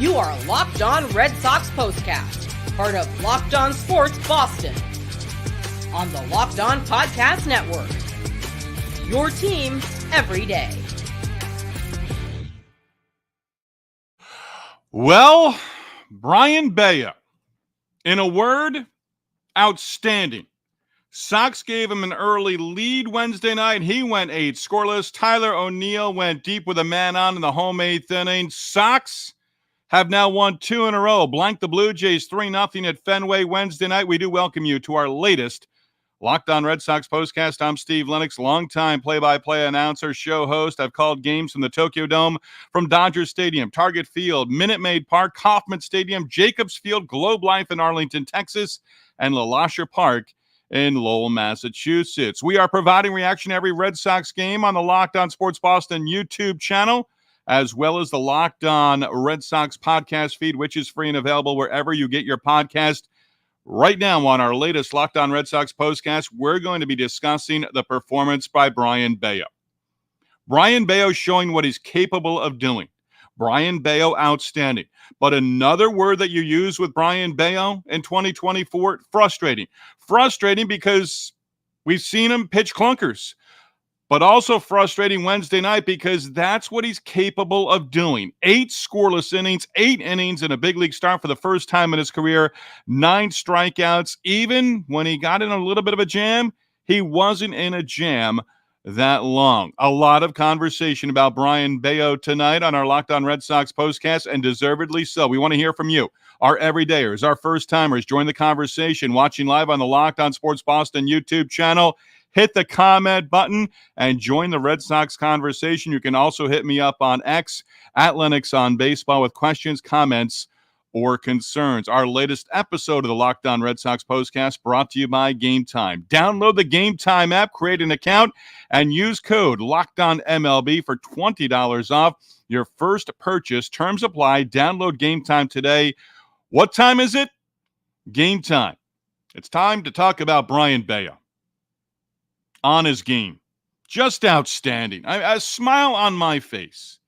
You are Locked On Red Sox POSTCAST, part of Locked On Sports Boston, on the Locked On Podcast Network. Your team every day. Well, Brayan Bello, in a word, outstanding. Sox gave him an early lead Wednesday night. He went 8 scoreless. Tyler O'Neill went deep with a man on in the home 8th inning. Sox have now won 2 in a row. Blanked the Blue Jays 3-0 at Fenway Wednesday night. We do welcome you to our latest Locked On Red Sox postcast. I'm Steve Lennox, longtime play-by-play announcer, show host. I've called games from the Tokyo Dome, from Dodger Stadium, Target Field, Minute Maid Park, Kauffman Stadium, Jacobs Field, Globe Life in Arlington, Texas, and LaLasher Park in Lowell, Massachusetts. We are providing reaction to every Red Sox game on the Locked On Sports Boston YouTube channel, as well as the Locked On Red Sox podcast feed, which is free and available wherever you get your podcast. Right now on our latest Locked On Red Sox postcast, we're going to be discussing the performance by Brayan Bello. Brayan Bello showing what he's capable of doing. Brayan Bello outstanding. But another word that you use with Brayan Bello in 2024, frustrating. Frustrating because we've seen him pitch clunkers. But also frustrating Wednesday night because that's what he's capable of doing. 8 scoreless innings, 8 innings in a big league start for the first time in his career, 9 strikeouts. Even when he got in a little bit of a jam, he wasn't in a jam that long. A lot of conversation about Brayan Bello tonight on our Locked On Red Sox postcast, and deservedly so. We want to hear from you, our everydayers, our first-timers. Join the conversation, watching live on the Locked On Sports Boston YouTube channel. Hit the comment button and join the Red Sox conversation. You can also hit me up on X at Lennox on Baseball with questions, comments, or concerns. Our latest episode of the Locked On Red Sox postcast brought to you by Game Time. Download the Game Time app, create an account, and use code LOCKEDONMLB for $20 off your first purchase. Terms apply. Download Game Time today. What time is it? Game time. It's time to talk about Brayan Bello. On his game. Just outstanding. A smile on my face.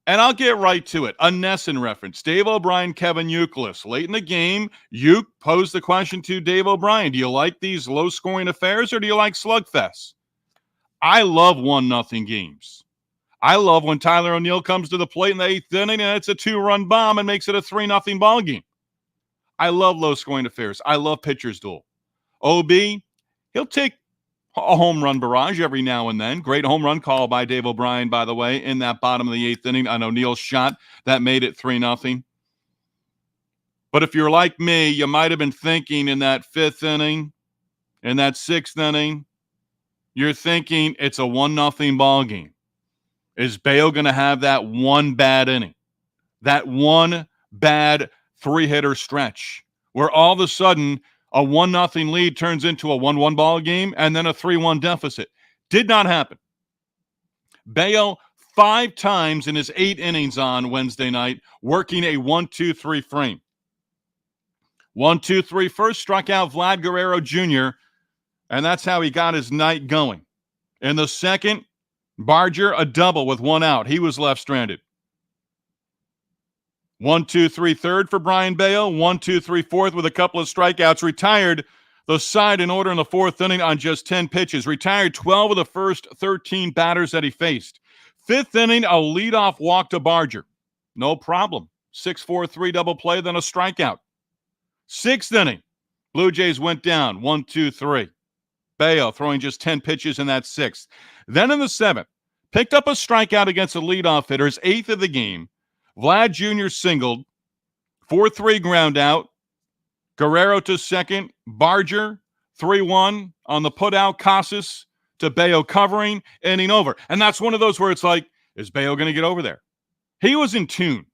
And I'll get right to it. A Nesson reference. Dave O'Brien, Kevin Youkilis. Late in the game, Uke posed the question to Dave O'Brien. Do you like these low-scoring affairs or do you like slugfests? I love 1-0 games. I love when Tyler O'Neill comes to the plate in the 8th inning and it's a 2-run bomb and makes it a 3-0 ball game. I love low-scoring affairs. I love pitcher's duel. OB, he'll take a home run barrage every now and then. Great home run call by Dave O'Brien, by the way, in that bottom of the 8th inning on O'Neill's shot that made it 3-0. But if you're like me, you might have been thinking in that 5th inning, in that 6th inning, you're thinking it's a 1-0 ball game. Is Bello going to have that one bad inning? That one bad 3-hitter stretch where all of a sudden a 1-0 lead turns into a 1-1 ball game and then a 3-1 deficit? Did not happen. Bello 5 times in his 8 innings on Wednesday night, working a 1-2-3 frame. 1-2-3 first, struck out Vlad Guerrero Jr., and that's how he got his night going. In the second, Barger, a double with 1 out. He was left stranded. 1-2-3 third for Brayan Bello. 1-2-3 fourth with a couple of strikeouts. Retired the side in order in the 4th inning on just 10 pitches. Retired 12 of the first 13 batters that he faced. 5th inning, a leadoff walk to Barger. No problem. 6-4-3 double play, then a strikeout. 6th inning, Blue Jays went down 1-2-3. Bello throwing just 10 pitches in that 6th. Then in the 7th, picked up a strikeout against a leadoff hitter, his 8th of the game. Vlad Jr. singled, 4-3 ground out. Guerrero to second. Barger, 3-1 on the putout. Casas to Bello covering, inning over. And that's one of those where it's like, is Bello going to get over there? He was in tune.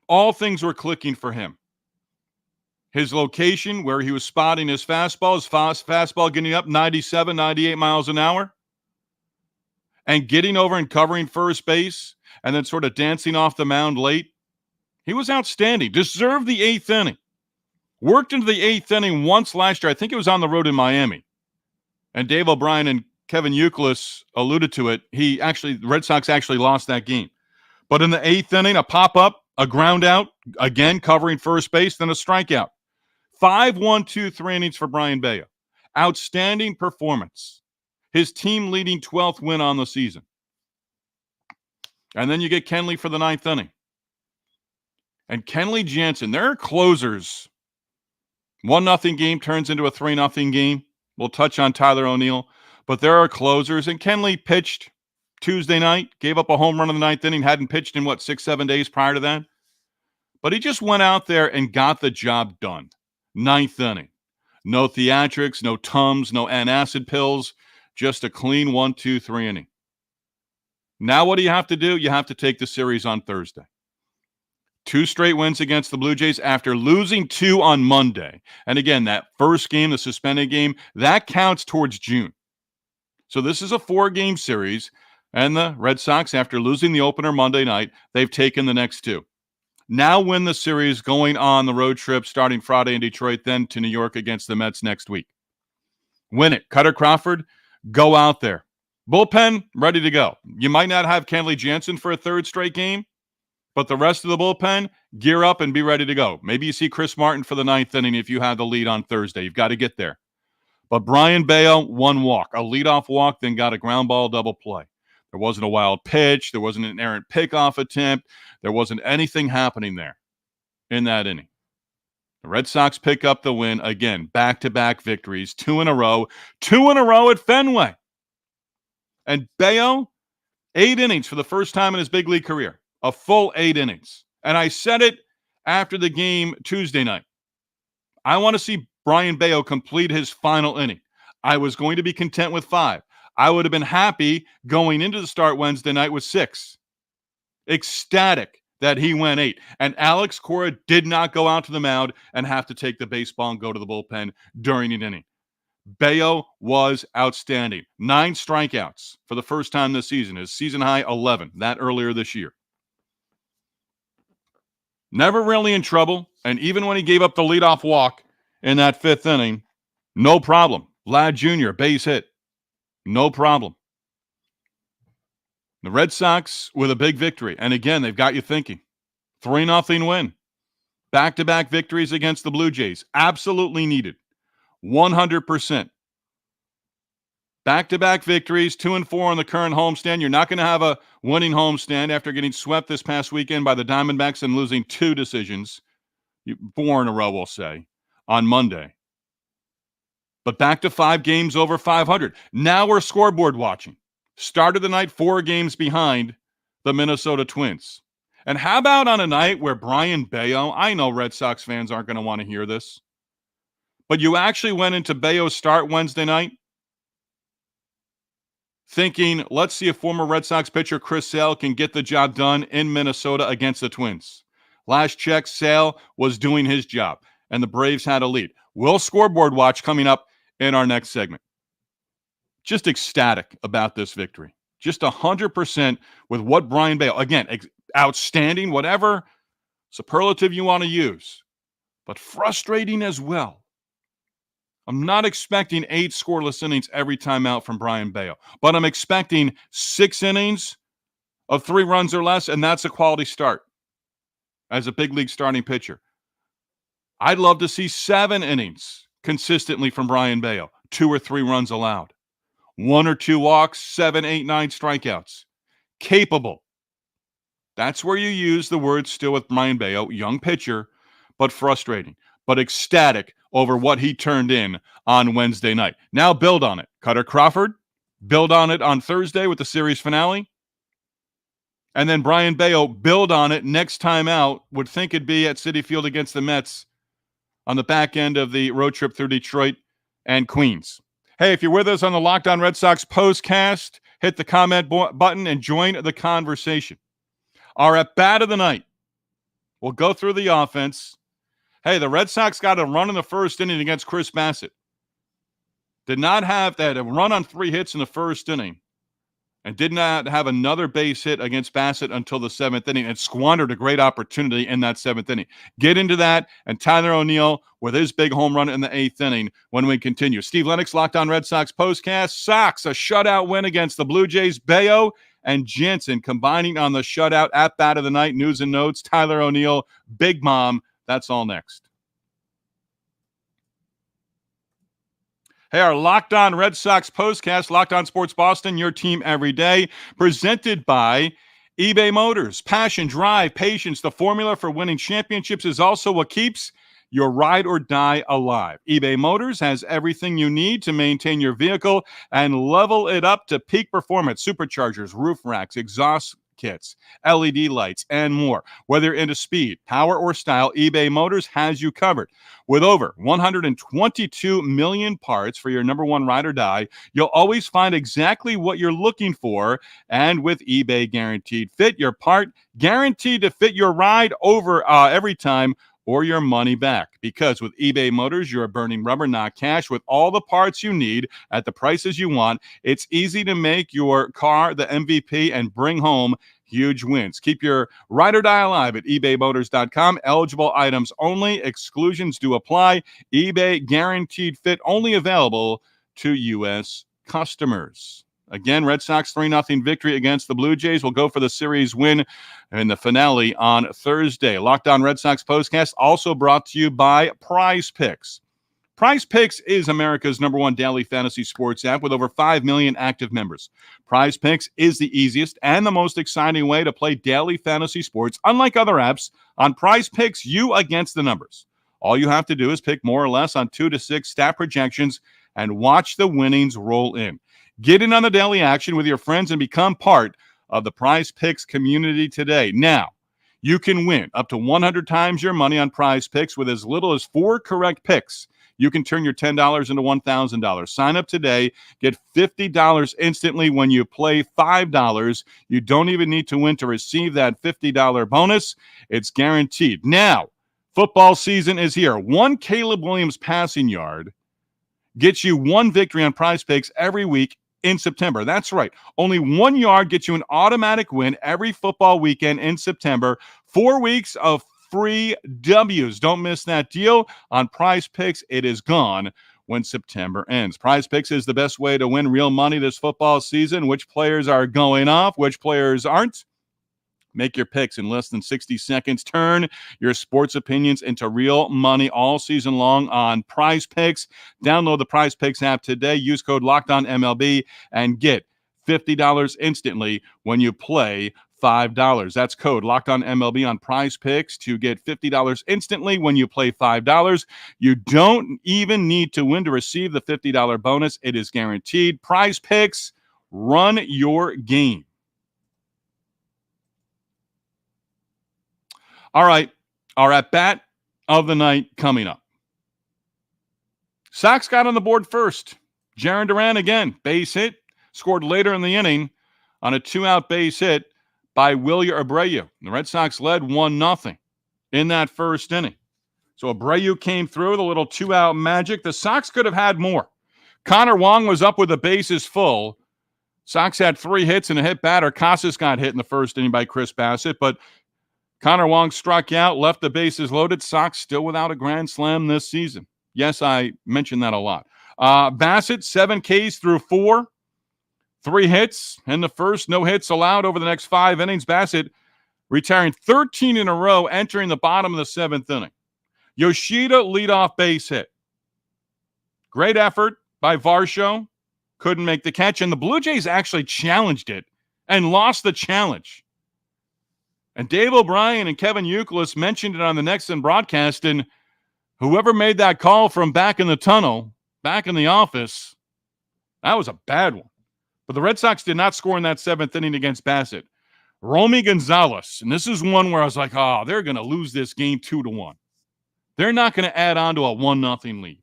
All things were clicking for him. His location, where he was spotting his fastball getting up 97, 98 miles an hour, and getting over and covering first base, and then sort of dancing off the mound late. He was outstanding. Deserved the 8th inning. Worked into the 8th inning once last year. I think it was on the road in Miami. And Dave O'Brien and Kevin Youkilis alluded to it. The Red Sox actually lost that game. But in the 8th inning, a pop-up, a ground out, again covering first base, then a strikeout. 5-1-2-3 innings for Brayan Bello. Outstanding performance. His team leading 12th win on the season. And then you get Kenley for the 9th inning. And Kenley Jansen, there are closers. 1-0 game turns into a 3-0 game. We'll touch on Tyler O'Neill. But there are closers. And Kenley pitched Tuesday night, gave up a home run in the 9th inning, hadn't pitched in, 6-7 days prior to that? But he just went out there and got the job done. 9th inning. No theatrics, no Tums, no antacid pills, just a clean 1-2-3 inning. Now what do you have to do? You have to take the series on Thursday. 2 straight wins against the Blue Jays after losing 2 on Monday. And again, that first game, the suspended game, that counts towards June. So this is a 4-game series, and the Red Sox, after losing the opener Monday night, they've taken the next 2. Now win the series, going on the road trip starting Friday in Detroit, then to New York against the Mets next week. Win it. Cutter Crawford, go out there. Bullpen, ready to go. You might not have Kenley Jansen for a 3rd straight game, but the rest of the bullpen, gear up and be ready to go. Maybe you see Chris Martin for the 9th inning if you have the lead on Thursday. You've got to get there. But Brayan Bello, 1 walk. A leadoff walk, then got a ground ball double play. There wasn't a wild pitch. There wasn't an errant pickoff attempt. There wasn't anything happening there in that inning. The Red Sox pick up the win. Again, back-to-back victories, 2 in a row. 2 in a row at Fenway. And Bello, 8 innings for the first time in his big league career. A full 8 innings. And I said it after the game Tuesday night. I want to see Brayan Bello complete his final inning. I was going to be content with 5. I would have been happy going into the start Wednesday night with 6. Ecstatic that he went 8. And Alex Cora did not go out to the mound and have to take the baseball and go to the bullpen during an inning. Bello was outstanding. 9 strikeouts for the first time this season. His season high 11, that earlier this year. Never really in trouble. And even when he gave up the leadoff walk in that 5th inning, no problem. Vlad Jr., base hit. No problem. The Red Sox with a big victory. And again, they've got you thinking. 3-0 win. Back-to-back victories against the Blue Jays. Absolutely needed. 100%. Back-to-back victories, 2-4 on the current homestand. You're not going to have a winning homestand after getting swept this past weekend by the Diamondbacks and losing 2 decisions. 4 in a row, we'll say, on Monday. But back to 5 games over 500. Now we're scoreboard watching. Started the night 4 games behind the Minnesota Twins. And how about on a night where Brayan Bello, I know Red Sox fans aren't going to want to hear this, but you actually went into Bello's start Wednesday night thinking, let's see if former Red Sox pitcher Chris Sale can get the job done in Minnesota against the Twins. Last check, Sale was doing his job, and the Braves had a lead. We'll scoreboard watch coming up in our next segment. Just ecstatic about this victory. Just 100% with what Brayan Bello, again, outstanding, whatever superlative you want to use, but frustrating as well. I'm not expecting 8 scoreless innings every time out from Brayan Bello, but I'm expecting 6 innings of 3 runs or less, and that's a quality start as a big league starting pitcher. I'd love to see 7 innings consistently from Brayan Bello, 2 or 3 runs allowed. 1 or 2 walks, 7, 8, 9 strikeouts. Capable. That's where you use the word still with Brayan Bello, young pitcher, but frustrating, but ecstatic over what he turned in on Wednesday night. Now build on it. Cutter Crawford, build on it on Thursday with the series finale. And then Brayan Bello, build on it next time out, would think it'd be at Citi Field against the Mets on the back end of the road trip through Detroit and Queens. Hey, if you're with us on the Locked On Red Sox postcast, hit the comment button and join the conversation. Our at-bat of the night. We'll go through the offense. Hey, the Red Sox got a run in the first inning against Chris Bassett. They had a run on 3 hits in the first inning and did not have another base hit against Bassett until the 7th inning and squandered a great opportunity in that 7th inning. Get into that, and Tyler O'Neill with his big home run in the 8th inning when we continue. Steve Lennox, Locked On Red Sox postcast. Sox, a shutout win against the Blue Jays. Bello and Jansen combining on the shutout at bat of the night. News and notes, Tyler O'Neill, Big Mom. That's all next. Hey, our Locked On Red Sox postcast, Locked On Sports Boston, your team every day, presented by eBay Motors. Passion, drive, patience, the formula for winning championships is also what keeps your ride or die alive. eBay Motors has everything you need to maintain your vehicle and level it up to peak performance. Superchargers, roof racks, exhaust kits, LED lights, and more. Whether you're into speed, power, or style, eBay Motors has you covered. With over 122 million parts for your number one ride or die, you'll always find exactly what you're looking for. And with eBay Guaranteed Fit, your part guaranteed to fit your ride over every time, or your money back. Because with eBay Motors, you're burning rubber, not cash. With all the parts you need at the prices you want, it's easy to make your car the MVP and bring home huge wins. Keep your ride or die alive at ebaymotors.com. Eligible items only. Exclusions do apply. eBay Guaranteed Fit only available to U.S. customers. Again, Red Sox 3-0 victory against the Blue Jays. Will go for the series win in the finale on Thursday. Locked On Red Sox postcast also brought to you by Prize Picks. Prize Picks is America's number one daily fantasy sports app with over 5 million active members. Prize Picks is the easiest and the most exciting way to play daily fantasy sports. Unlike other apps, on Prize Picks, you against the numbers. All you have to do is pick more or less on 2 to 6 stat projections and watch the winnings roll in. Get in on the daily action with your friends and become part of the Prize Picks community today. Now, you can win up to 100 times your money on Prize Picks with as little as 4 correct picks. You can turn your $10 into $1,000. Sign up today. Get $50 instantly when you play $5. You don't even need to win to receive that $50 bonus. It's guaranteed. Now, football season is here. One Caleb Williams passing yard gets you one victory on Prize Picks every week in September. That's right. Only 1 yard gets you an automatic win every football weekend in September. 4 weeks of free W's. Don't miss that deal on Prize Picks. It is gone when September ends. Prize Picks is the best way to win real money this football season. Which players are going off, which players aren't. Make your picks in less than 60 seconds. Turn your sports opinions into real money all season long on Prize Picks. Download the Prize Picks app today. Use code LOCKEDONMLB and get $50 instantly when you play $5. That's code LOCKEDONMLB on Prize Picks to get $50 instantly when you play $5. You don't even need to win to receive the $50 bonus. It is guaranteed. Prize Picks, run your game. All right, our at-bat of the night coming up. Sox got on the board first. Jarren Duran again, base hit, scored later in the inning on a 2-out base hit by Wilyer Abreu. The Red Sox led 1-0 in that first inning. So Abreu came through with a little 2-out magic. The Sox could have had more. Connor Wong was up with the bases full. Sox had 3 hits and a hit batter. Casas got hit in the first inning by Chris Bassett, but Connor Wong struck out, left the bases loaded. Sox still without a grand slam this season. Yes, I mentioned that a lot. Bassett, 7 Ks through 4. 3 hits in the first, no hits allowed over the next 5 innings. Bassett retiring 13 in a row, entering the bottom of the 7th inning. Yoshida leadoff base hit. Great effort by Varsho. Couldn't make the catch, and the Blue Jays actually challenged it and lost the challenge. And Dave O'Brien and Kevin Youkilis mentioned it on the Nexon broadcast, and whoever made that call from back in the tunnel, back in the office, that was a bad one. But the Red Sox did not score in that 7th inning against Bassett. Romy Gonzalez, and this is one where I was like, oh, they're going to lose this game 2-1. They're not going to add on to a 1-0 lead.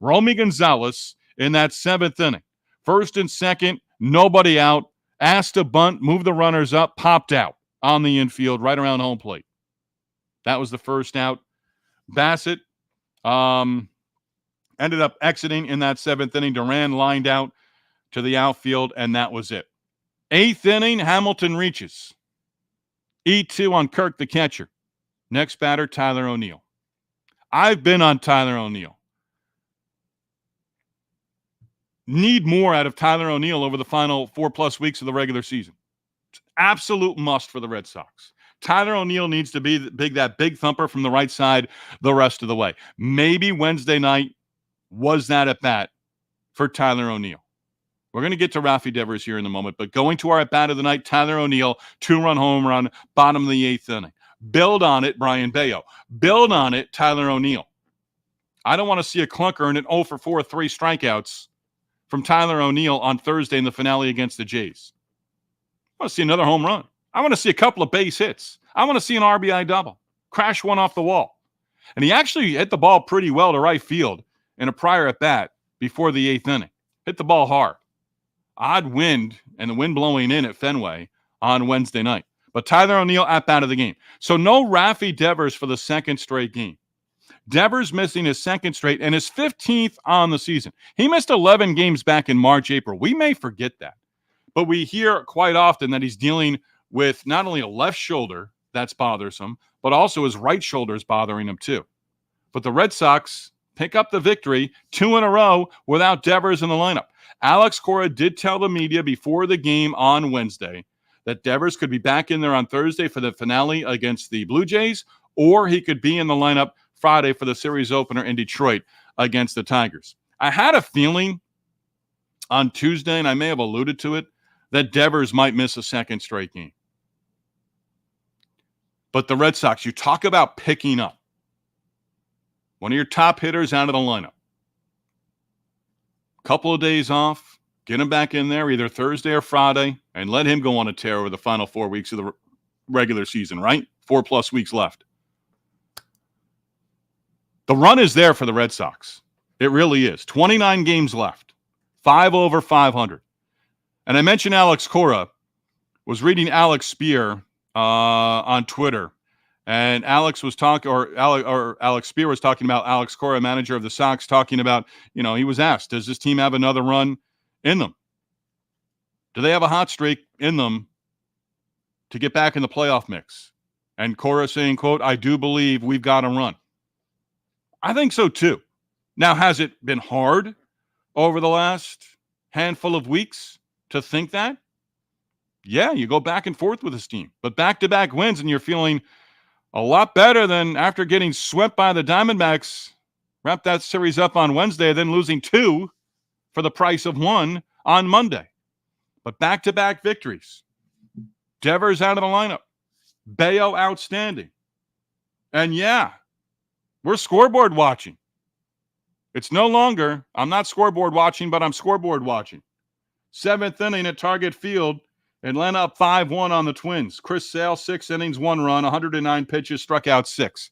Romy Gonzalez in that 7th inning. First and second, nobody out. Asked to bunt, move the runners up, popped out on the infield right around home plate. That was the first out. Bassett ended up exiting in that 7th inning. Duran lined out to the outfield, and that was it. 8th inning, Hamilton reaches. E2 on Kirk, the catcher. Next batter, Tyler O'Neill. I've been on Tyler O'Neill. Need more out of Tyler O'Neill over the final 4+ weeks of the regular season. Absolute must for the Red Sox. Tyler O'Neill needs to be that big thumper from the right side the rest of the way. Maybe Wednesday night was that at bat for Tyler O'Neill. We're going to get to Rafi Devers here in a moment, but going to our at bat of the night, Tyler O'Neill, 2-run home run, bottom of the 8th inning. Build on it, Brayan Bello. Build on it, Tyler O'Neill. I don't want to see a clunker and an 0 for 4, 3 strikeouts from Tyler O'Neill on Thursday in the finale against the Jays. I want to see another home run. I want to see a couple of base hits. I want to see an RBI double. Crash one off the wall. And he actually hit the ball pretty well to right field in a prior at bat before the 8th inning. Hit the ball hard. Odd wind and the wind blowing in at Fenway on Wednesday night. But Tyler O'Neill at bat of the game. So no Rafi Devers for the second straight game. Devers missing his second straight and his 15th on the season. He missed 11 games back in March, April. We may forget that. But we hear quite often that he's dealing with not only a left shoulder that's bothersome, but also his right shoulder is bothering him too. But the Red Sox pick up the victory 2 in a row without Devers in the lineup. Alex Cora did tell the media before the game on Wednesday that Devers could be back in there on Thursday for the finale against the Blue Jays, or he could be in the lineup Friday for the series opener in Detroit against the Tigers. I had a feeling on Tuesday, and I may have alluded to it, that Devers might miss a second straight game. But the Red Sox, you talk about picking up one of your top hitters out of the lineup. Couple of days off, get him back in there either Thursday or Friday, and let him go on a tear over the final 4 weeks of the regular season, right? 4+ weeks left. The run is there for the Red Sox. It really is. 29 games left. 5 over 500. And I mentioned Alex Cora. Was reading Alex Spear on Twitter, and Alex was talking, or Alex Spear was talking about Alex Cora, manager of the Sox, talking about, he was asked, does this team have another run in them? Do they have a hot streak in them to get back in the playoff mix? And Cora saying, quote, I do believe we've got a run. I think so too. Now, has it been hard over the last handful of weeks to think that? Yeah, you go back and forth with this team. But back-to-back wins, and you're feeling a lot better than after getting swept by the Diamondbacks. Wrap that series up on Wednesday, then losing 2 for the price of 1 on Monday. But back-to-back victories. Devers out of the lineup. Bello outstanding. And yeah, we're scoreboard watching. It's no longer, I'm not scoreboard watching, but I'm scoreboard watching. 7th inning at Target Field. Atlanta up 5-1 on the Twins. Chris Sale, 6 innings, 1 run, 109 pitches, struck out 6.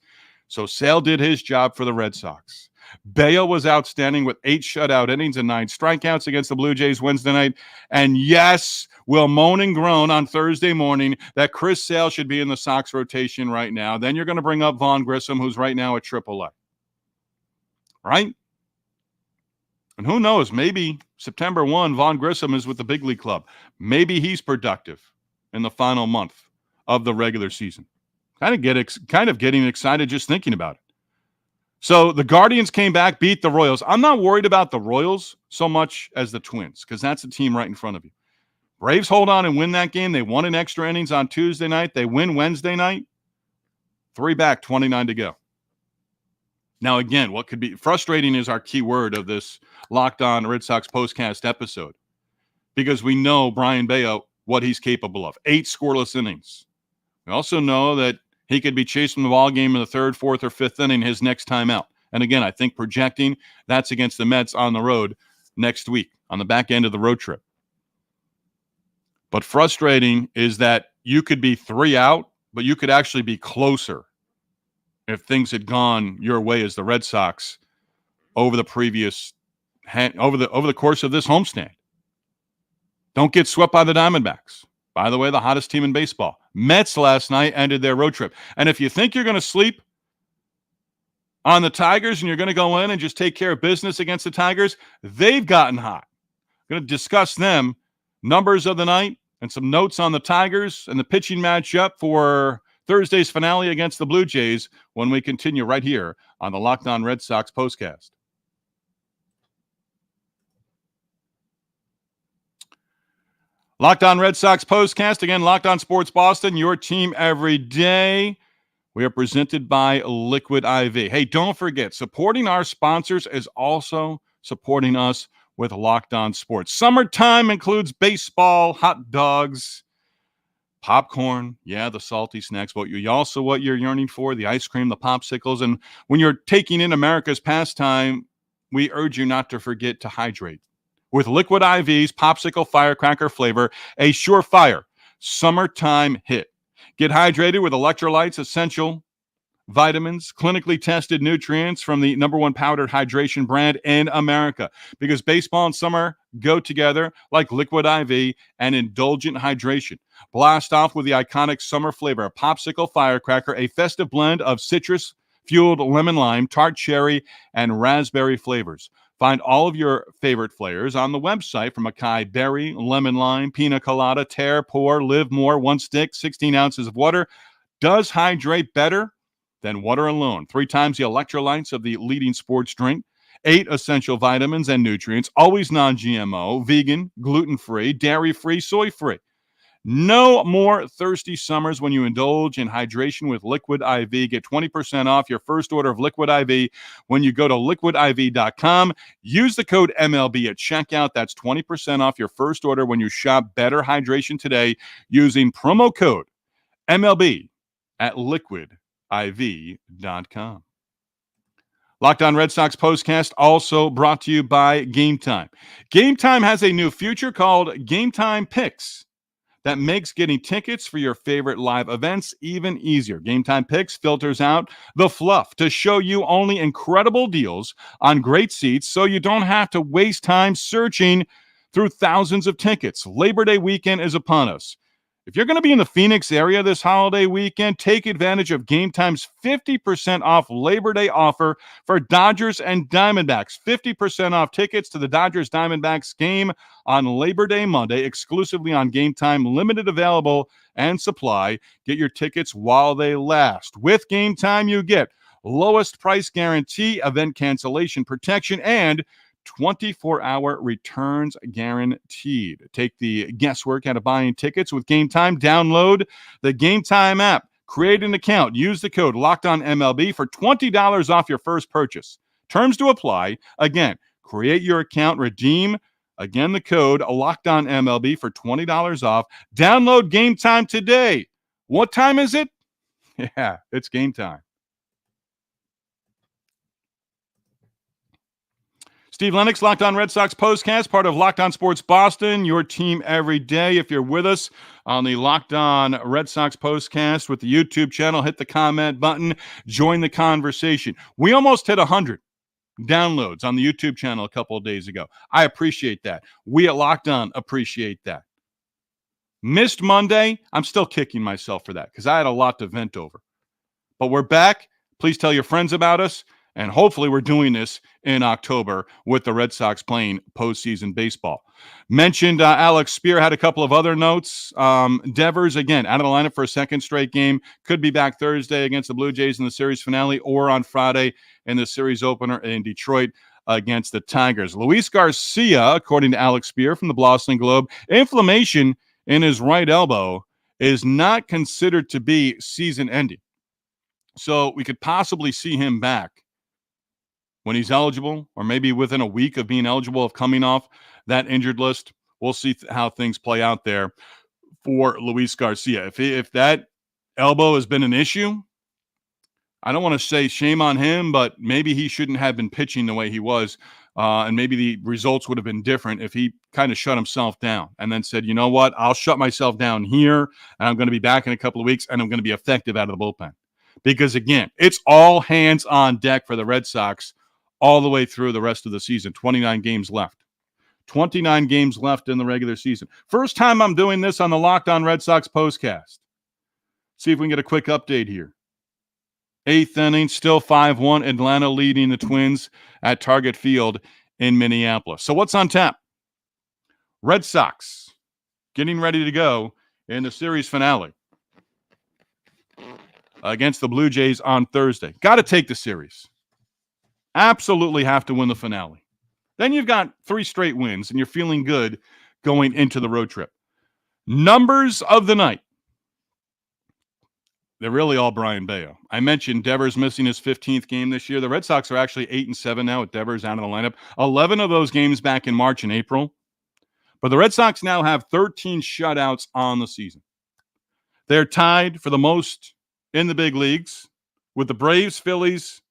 So Sale did his job for the Red Sox. Bello was outstanding with 8 shutout innings and 9 strikeouts against the Blue Jays Wednesday night. And yes, we'll moan and groan on Thursday morning that Chris Sale should be in the Sox rotation right now. Then you're going to bring up Vaughn Grissom, who's right now at AAA. Right? And who knows, maybe September 1, Vaughn Grissom is with the big league club. Maybe he's productive in the final month of the regular season. Kind of getting excited just thinking about it. So the Guardians came back, beat the Royals. I'm not worried about the Royals so much as the Twins, because that's a team right in front of you. Braves hold on and win that game. They won in extra innings on Tuesday night. They win Wednesday night. 3 back, 29 to go. Now, again, what could be frustrating is our key word of this Locked On Red Sox postcast episode, because we know Brayan Bello, what he's capable of. 8 scoreless innings. We also know that he could be chasing the ball game in the 3rd, 4th, or 5th inning his next time out. And again, I think projecting that's against the Mets on the road next week on the back end of the road trip. But frustrating is that you could be 3 out, but you could actually be closer if things had gone your way as the Red Sox over the course of this homestand. Don't get swept by the Diamondbacks. By the way, the hottest team in baseball. Mets last night ended their road trip. And if you think you're going to sleep on the Tigers and you're going to go in and just take care of business against the Tigers, they've gotten hot. I'm going to discuss them, numbers of the night, and some notes on the Tigers and the pitching matchup for Thursday's finale against the Blue Jays when we continue right here on the Locked On Red Sox postcast. Locked On Red Sox postcast. Again, Locked On Sports Boston, your team every day. We are presented by Liquid IV. Hey, don't forget, supporting our sponsors is also supporting us with Locked On Sports. Summertime includes baseball, hot dogs, popcorn, the salty snacks, but you also what you're yearning for, the ice cream, the popsicles. And when you're taking in America's pastime, we urge you not to forget to hydrate. With Liquid IV's popsicle firecracker flavor, a surefire summertime hit. Get hydrated with electrolytes, essential vitamins, clinically tested nutrients from the number one powdered hydration brand in America. Because baseball and summer go together like Liquid IV and indulgent hydration. Blast off with the iconic summer flavor, popsicle firecracker, a festive blend of citrus-fueled lemon lime, tart cherry, and raspberry flavors. Find all of your favorite flavors on the website from acai berry, lemon lime, pina colada, tear, pour, live more, one stick, 16 ounces of water. Does hydrate better than water alone. 3 times the electrolytes of the leading sports drink. 8 essential vitamins and nutrients, always non-GMO, vegan, gluten-free, dairy-free, soy-free. No more thirsty summers when you indulge in hydration with Liquid IV. Get 20% off your first order of Liquid IV when you go to liquidiv.com. Use the code MLB at checkout. That's 20% off your first order when you shop Better Hydration today using promo code MLB at liquidiv.com. Locked On Red Sox postcast also brought to you by Game Time. Game Time has a new feature called Game Time Picks that makes getting tickets for your favorite live events even easier. Game Time Picks filters out the fluff to show you only incredible deals on great seats so you don't have to waste time searching through thousands of tickets. Labor Day weekend is upon us. If you're going to be in the Phoenix area this holiday weekend, take advantage of Game Time's 50% off Labor Day offer for Dodgers and Diamondbacks. 50% off tickets to the Dodgers-Diamondbacks game on Labor Day Monday, exclusively on Game Time, limited available and supply. Get your tickets while they last. With Game Time, you get lowest price guarantee, event cancellation protection, and 24-hour returns guaranteed. Take the guesswork out of buying tickets with Game Time. Download the Game Time app. Create an account. Use the code LOCKEDONMLB for $20 off your first purchase. Terms to apply. Again, create your account. Redeem, again, the code LOCKEDONMLB for $20 off. Download Game Time today. What time is it? Yeah, it's game time. Steve Lennox, Locked On Red Sox postcast, part of Locked On Sports Boston, your team every day. If you're with us on the Locked On Red Sox postcast with the YouTube channel, hit the comment button, join the conversation. We almost hit 100 downloads on the YouTube channel a couple of days ago. I appreciate that. We at Locked On appreciate that. Missed Monday. I'm still kicking myself for that because I had a lot to vent over. But we're back. Please tell your friends about us. And hopefully we're doing this in October with the Red Sox playing postseason baseball. Mentioned Alex Spear had a couple of other notes. Devers, again, out of the lineup for a second straight game. Could be back Thursday against the Blue Jays in the series finale or on Friday in the series opener in Detroit against the Tigers. Luis Garcia, according to Alex Spear from the Boston Globe, inflammation in his right elbow is not considered to be season-ending. So we could possibly see him back when he's eligible, or maybe within a week of being eligible, of coming off that injured list. We'll see how things play out there for Luis Garcia. If that elbow has been an issue, I don't want to say shame on him, but maybe he shouldn't have been pitching the way he was, and maybe the results would have been different if he kind of shut himself down and then said, you know what, I'll shut myself down here, and I'm going to be back in a couple of weeks, and I'm going to be effective out of the bullpen. Because, again, it's all hands on deck for the Red Sox all the way through the rest of the season. 29 games left. 29 games left in the regular season. First time I'm doing this on the Locked On Red Sox postcast. See if we can get a quick update here. 8th inning, still 5-1. Atlanta leading the Twins at Target Field in Minneapolis. So what's on tap? Red Sox getting ready to go in the series finale against the Blue Jays on Thursday. Got to take the series. Absolutely have to win the finale. Then you've got 3 straight wins, and you're feeling good going into the road trip. Numbers of the night. They're really all Brayan Bello. I mentioned Devers missing his 15th game this year. The Red Sox are actually 8-7 now with Devers out of the lineup. 11 of those games back in March and April. But the Red Sox now have 13 shutouts on the season. They're tied for the most in the big leagues with the Braves, Phillies,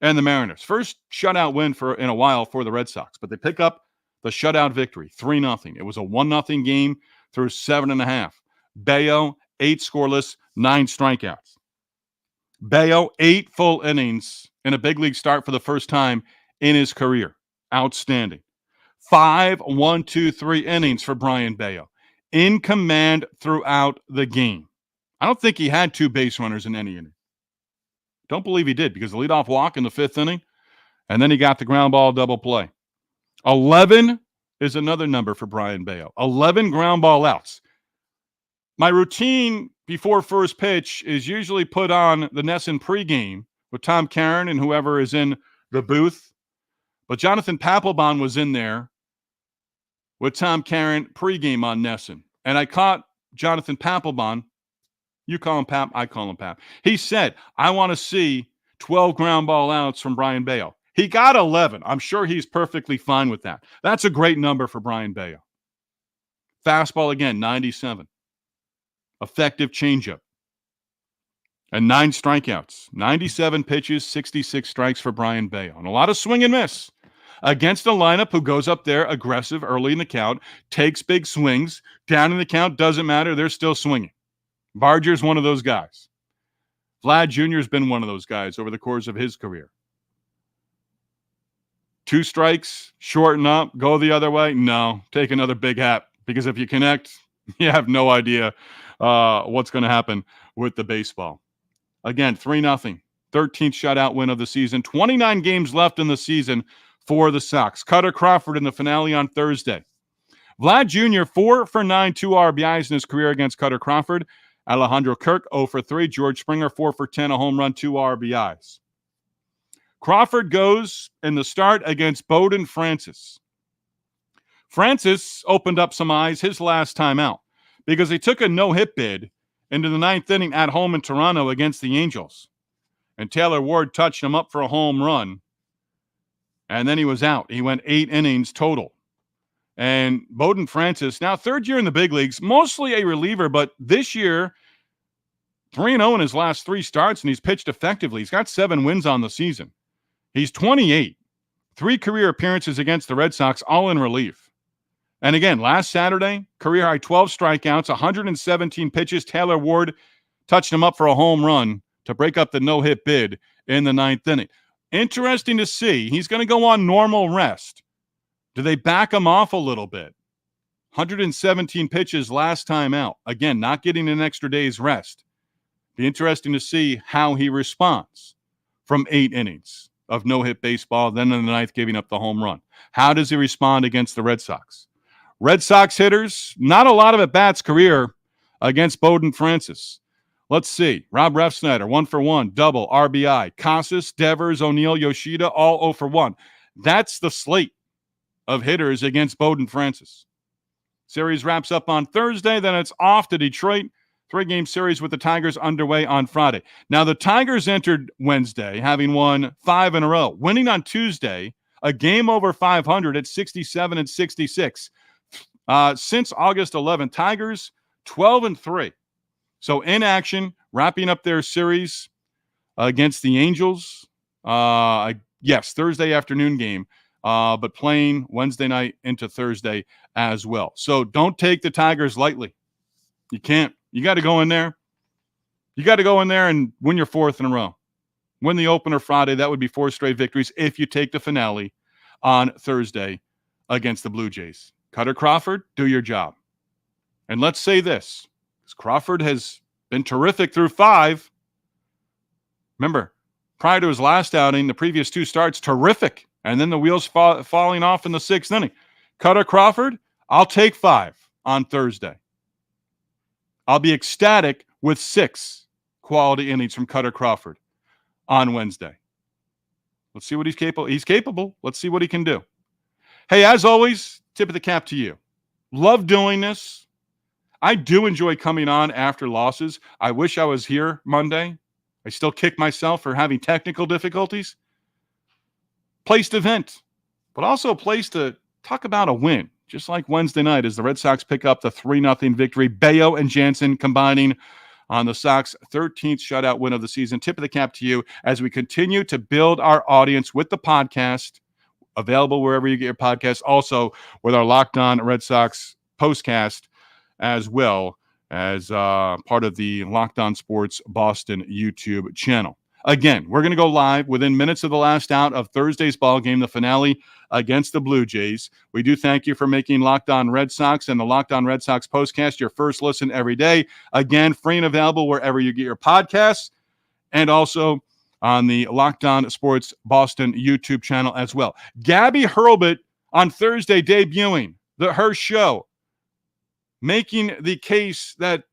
and the Mariners. First shutout win in a while for the Red Sox, but they pick up the shutout victory, 3-0. It was a 1-0 game through 7.5. Bello, 8 scoreless, 9 strikeouts. Bello, 8 full innings in a big league start for the first time in his career. Outstanding. 5 1-2-3 innings for Brayan Bello. In command throughout the game. I don't think he had 2 base runners in any inning. Don't believe he did because the leadoff walk in the 5th inning, and then he got the ground ball double play. 11 is another number for Brayan Bello. 11 ground ball outs. My routine before first pitch is usually put on the NESN pregame with Tom Caron and whoever is in the booth. But Jonathan Papelbon was in there with Tom Caron pregame on NESN. And I caught Jonathan Papelbon. You call him Pap, I call him Pap. He said, I want to see 12 ground ball outs from Brayan Bello. He got 11. I'm sure he's perfectly fine with that. That's a great number for Brayan Bello. Fastball again, 97. Effective changeup. And 9 strikeouts. 97 pitches, 66 strikes for Brayan Bello. And a lot of swing and miss against a lineup who goes up there aggressive early in the count, takes big swings. Down in the count, doesn't matter. They're still swinging. Barger's one of those guys. Vlad Jr. has been one of those guys over the course of his career. 2 strikes, shorten up, go the other way. No, take another big hat because if you connect, you have no idea what's going to happen with the baseball. Again, 3-0, 13th shutout win of the season. 29 games left in the season for the Sox. Cutter Crawford in the finale on Thursday. Vlad Jr., 4 for 9, 2 RBIs in his career against Cutter Crawford. Alejandro Kirk, 0 for 3. George Springer, 4 for 10, a home run, 2 RBIs. Crawford goes in the start against Bowden Francis. Francis opened up some eyes his last time out because he took a no-hit bid into the 9th inning at home in Toronto against the Angels. And Taylor Ward touched him up for a home run. And then he was out. He went 8 innings total. And Bowden Francis, now 3rd year in the big leagues, mostly a reliever, but this year, 3-0 in his last 3 starts, and he's pitched effectively. He's got 7 wins on the season. He's 28. 3 career appearances against the Red Sox, all in relief. And again, last Saturday, career high 12 strikeouts, 117 pitches. Taylor Ward touched him up for a home run to break up the no-hit bid in the 9th inning. Interesting to see. He's going to go on normal rest. Do they back him off a little bit? 117 pitches last time out. Again, not getting an extra day's rest. Be interesting to see how he responds from 8 innings of no-hit baseball, then in the 9th giving up the home run. How does he respond against the Red Sox? Red Sox hitters, not a lot of at-bats career against Bowden Francis. Let's see. Rob Refsnyder, 1 for 1, double, RBI. Casas, Devers, O'Neill, Yoshida, all 0 for 1. That's the slate of hitters against Bowden Francis. Series wraps up on Thursday, then it's off to Detroit. 3-game series with the Tigers underway on Friday. Now, the Tigers entered Wednesday having won 5 in a row, winning on Tuesday, a game over 500 at 67-66. Since August 11th, Tigers 12-3. So in action, wrapping up their series against the Angels. Yes, Thursday afternoon game, but playing Wednesday night into Thursday as well. So don't take the Tigers lightly. You can't. You got to go in there. You got to go in there and win your 4th in a row. Win the opener Friday. That would be 4 straight victories if you take the finale on Thursday against the Blue Jays. Cutter Crawford, do your job. And let's say this, because Crawford has been terrific through 5. Remember, prior to his last outing, the previous 2 starts, terrific. And then the wheels falling off in the 6th inning. Cutter Crawford, I'll take 5 on Thursday. I'll be ecstatic with 6 quality innings from Cutter Crawford on Wednesday. Let's see what he's capable. He's capable. Let's see what he can do. Hey, as always, tip of the cap to you. Love doing this. I do enjoy coming on after losses. I wish I was here Monday. I still kick myself for having technical difficulties. Place to vent, but also a place to talk about a win. Just like Wednesday night as the Red Sox pick up the 3-0 victory. Bello and Jansen combining on the Sox 13th shutout win of the season. Tip of the cap to you as we continue to build our audience with the podcast, available wherever you get your podcasts, also with our Locked On Red Sox postcast, as well as part of the Locked On Sports Boston YouTube channel. Again, we're going to go live within minutes of the last out of Thursday's ball game, the finale against the Blue Jays. We do thank you for making Locked On Red Sox and the Locked On Red Sox postcast your first listen every day. Again, free and available wherever you get your podcasts, and also on the Locked On Sports Boston YouTube channel as well. Gabby Hurlbut on Thursday debuting her show, making the case that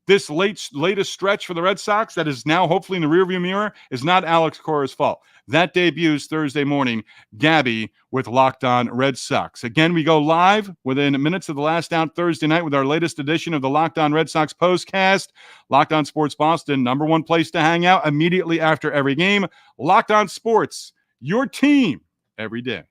this latest stretch for the Red Sox that is now hopefully in the rearview mirror is not Alex Cora's fault. That debuts Thursday morning, Gabby with Locked On Red Sox. Again, we go live within minutes of the last out Thursday night with our latest edition of the Locked On Red Sox postcast. Locked On Sports Boston, number one place to hang out immediately after every game. Locked On Sports, your team every day.